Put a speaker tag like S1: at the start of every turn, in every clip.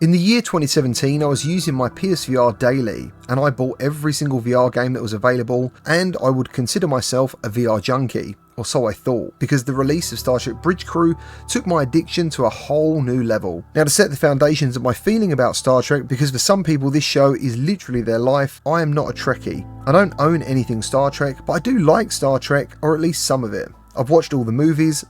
S1: In the year 2017, I was using my PSVR daily, and I bought every single VR game that was available, and I would consider myself a VR junkie, or so I thought, because the release of Star Trek Bridge Crew took my addiction to a whole new level. Now, to set the foundations of my feeling about Star Trek, because for some people this show is literally their life, I am not a Trekkie. I don't own anything Star Trek, but I do like Star Trek, or at least some of it. I've watched all the movies,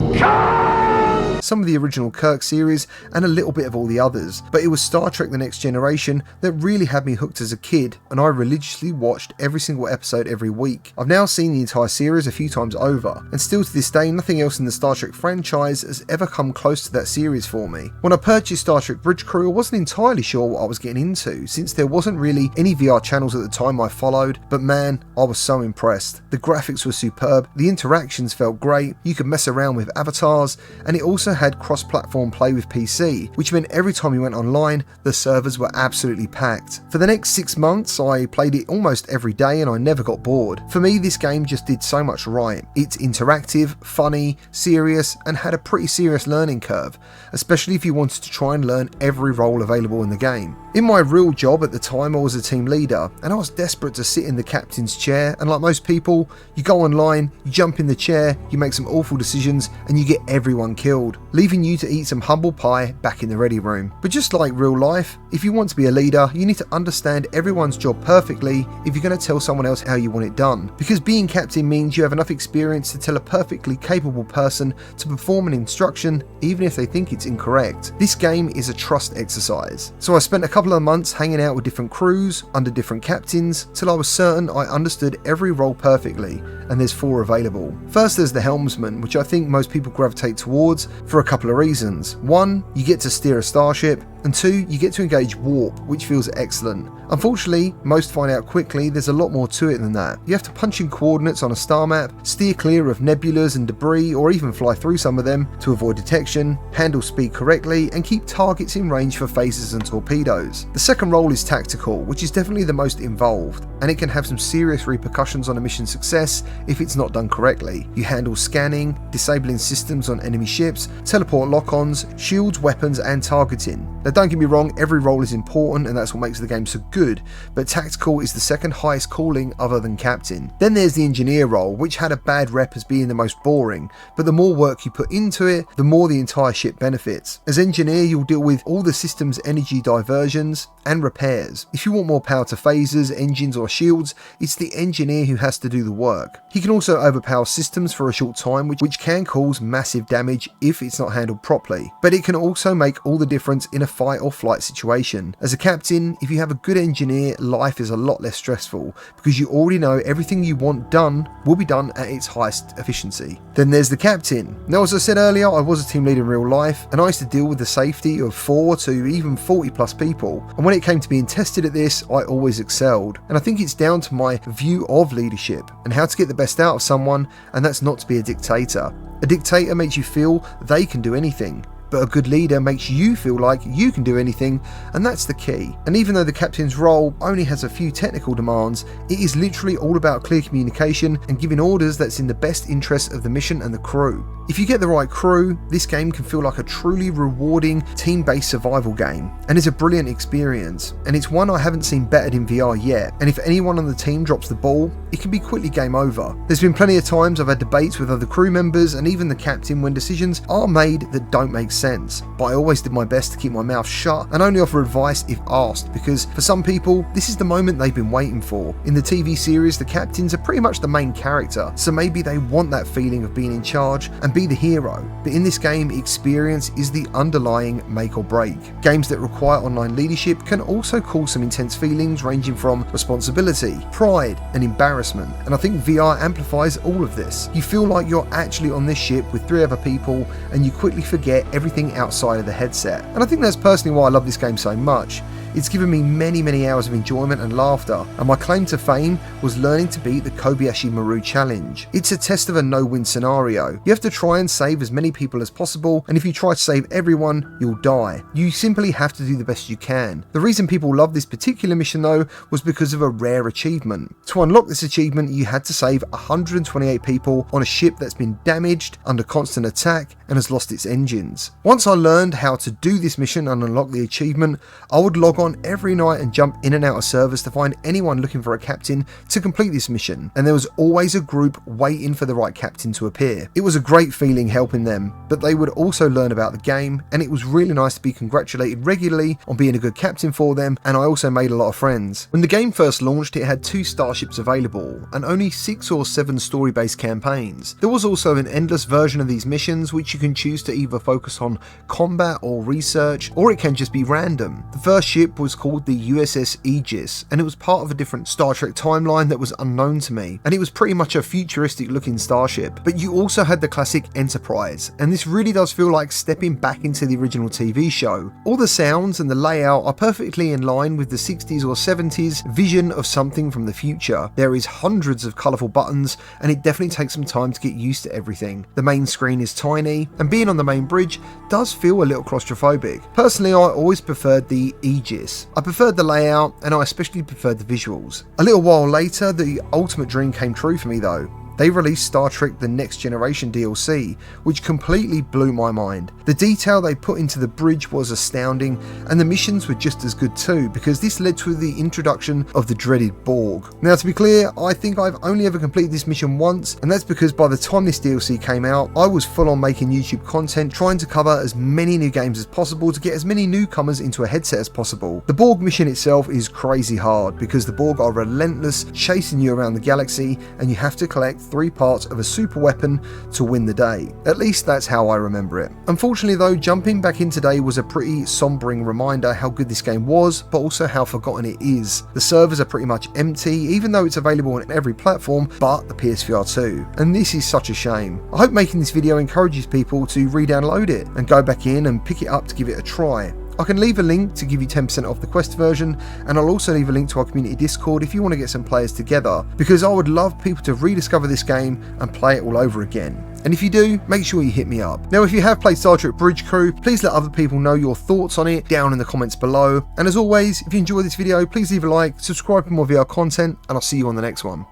S1: some of the original Kirk series, and a little bit of all the others, but it was Star Trek The Next Generation that really had me hooked as a kid, and I religiously watched every single episode every week. I've now seen the entire series a few times over, and still to this day nothing else in the Star Trek franchise has ever come close to that series for me. When I purchased Star Trek Bridge Crew, I wasn't entirely sure what I was getting into, since there wasn't really any VR channels at the time I followed, but man, I was so impressed. The graphics were superb, the interactions felt great, you could mess around with avatars, and it also had cross-platform play with PC, which meant every time you went online, the servers were absolutely packed. For the next 6 months, I played it almost every day and I never got bored. For me, this game just did so much right. It's interactive, funny, serious, and had a pretty serious learning curve, especially if you wanted to try and learn every role available in the game. In my real job at the time, I was a team leader, and I was desperate to sit in the captain's chair, and like most people, you go online, you jump in the chair, you make some awful decisions, and you get everyone killed, leaving you to eat some humble pie back in the ready room. But just like real life, if you want to be a leader, you need to understand everyone's job perfectly if you're going to tell someone else how you want it done. Because being captain means you have enough experience to tell a perfectly capable person to perform an instruction even if they think it's incorrect. This game is a trust exercise. So I spent a couple of months hanging out with different crews, under different captains, till I was certain I understood every role perfectly, and there's 4 available. First, there's the helmsman, which I think most people gravitate towards for a couple of reasons. 1, you get to steer a starship, and 2, you get to engage warp, which feels excellent. Unfortunately, most find out quickly there's a lot more to it than that. You have to punch in coordinates on a star map, steer clear of nebulas and debris, or even fly through some of them to avoid detection, handle speed correctly, and keep targets in range for phasers and torpedoes. The second role is tactical, which is definitely the most involved, and it can have some serious repercussions on a mission's success if it's not done correctly. You handle scanning, disabling systems on enemy ships, teleport lock-ons, shields, weapons, and targeting. Now don't get me wrong, every role is important and that's what makes the game so good, but tactical is the second highest calling other than captain. Then there's the engineer role, which had a bad rep as being the most boring, but the more work you put into it, the more the entire ship benefits. As engineer, you'll deal with all the system's energy diversions and repairs. If you want more power to phasers, engines or shields, it's the engineer who has to do the work. He can also overpower systems for a short time, which can cause massive damage if it's not handled properly, but it can also make all the difference in a fight or flight situation. As a captain, if you have a good engineer, life is a lot less stressful because you already know everything you want done will be done at its highest efficiency. Then there's the captain. Now, as I said earlier, I was a team leader in real life and I used to deal with the safety of 4 to even 40 plus people, and when it came to being tested at this, I always excelled. And I think it's down to my view of leadership and how to get the best out of someone, and that's not to be a dictator. A dictator makes you feel they can do anything, but a good leader makes you feel like you can do anything, and that's the key. And even though the captain's role only has a few technical demands, it is literally all about clear communication and giving orders that's in the best interest of the mission and the crew. If you get the right crew, this game can feel like a truly rewarding team-based survival game, and it's a brilliant experience, and it's one I haven't seen bettered in VR yet, and if anyone on the team drops the ball, it can be quickly game over. There's been plenty of times I've had debates with other crew members and even the captain when decisions are made that don't make sense, but I always did my best to keep my mouth shut and only offer advice if asked, because for some people this is the moment they've been waiting for. In the TV series, the captains are pretty much the main character, so maybe they want that feeling of being in charge and be the hero, but in this game, experience is the underlying make or break. Games that require online leadership can also cause some intense feelings ranging from responsibility, pride and embarrassment, and I think VR amplifies all of this. You feel like you're actually on this ship with 3 other people and you quickly forget everything outside of the headset, and I think that's personally why I love this game so much. It's given me many hours of enjoyment and laughter, and my claim to fame was learning to beat the Kobayashi Maru challenge. It's a test of a no-win scenario. You have to try and save as many people as possible, and if you try to save everyone, you'll die. You simply have to do the best you can. The reason people love this particular mission though was because of a rare achievement. To unlock this achievement, you had to save 128 people on a ship that's been damaged, under constant attack, and has lost its engines. Once I learned how to do this mission and unlock the achievement, I would log on every night and jump in and out of servers to find anyone looking for a captain to complete this mission, and there was always a group waiting for the right captain to appear. It was a great feeling helping them, but they would also learn about the game, and it was really nice to be congratulated regularly on being a good captain for them, and I also made a lot of friends. When the game first launched, it had 2 starships available, and only 6 or 7 story-based campaigns. There was also an endless version of these missions, which you can choose to either focus on combat or research, or it can just be random. The first ship was called the USS Aegis, and it was part of a different Star Trek timeline that was unknown to me, and it was pretty much a futuristic looking starship. But you also had the classic Enterprise, and this really does feel like stepping back into the original TV show. All the sounds and the layout are perfectly in line with the 60s or 70s vision of something from the future. There is hundreds of colourful buttons, and it definitely takes some time to get used to everything. The main screen is tiny, and being on the main bridge does feel a little claustrophobic. Personally, I always preferred the Aegis. I preferred the layout, and I especially preferred the visuals. A little while later, the ultimate dream came true for me though. They released Star Trek The Next Generation DLC, which completely blew my mind. The detail they put into the bridge was astounding, and the missions were just as good too, because this led to the introduction of the dreaded Borg. Now, to be clear, I think I've only ever completed this mission once, and that's because by the time this DLC came out, I was full on making YouTube content, trying to cover as many new games as possible to get as many newcomers into a headset as possible. The Borg mission itself is crazy hard, because the Borg are relentless, chasing you around the galaxy, and you have to collect 3 parts of a super weapon to win the day. At least that's how I remember it. Unfortunately though, jumping back in today was a pretty sombering reminder how good this game was, but also how forgotten it is. The servers are pretty much empty, even though it's available on every platform but the PSVR 2, and this is such a shame. I hope making this video encourages people to re-download it and go back in and pick it up to give it a try. I can leave a link to give you 10% off the Quest version, and I'll also leave a link to our community Discord if you want to get some players together, because I would love people to rediscover this game and play it all over again. And if you do, make sure you hit me up. Now, if you have played Star Trek Bridge Crew, please let other people know your thoughts on it down in the comments below. And as always, if you enjoyed this video, please leave a like, subscribe for more VR content, and I'll see you on the next one.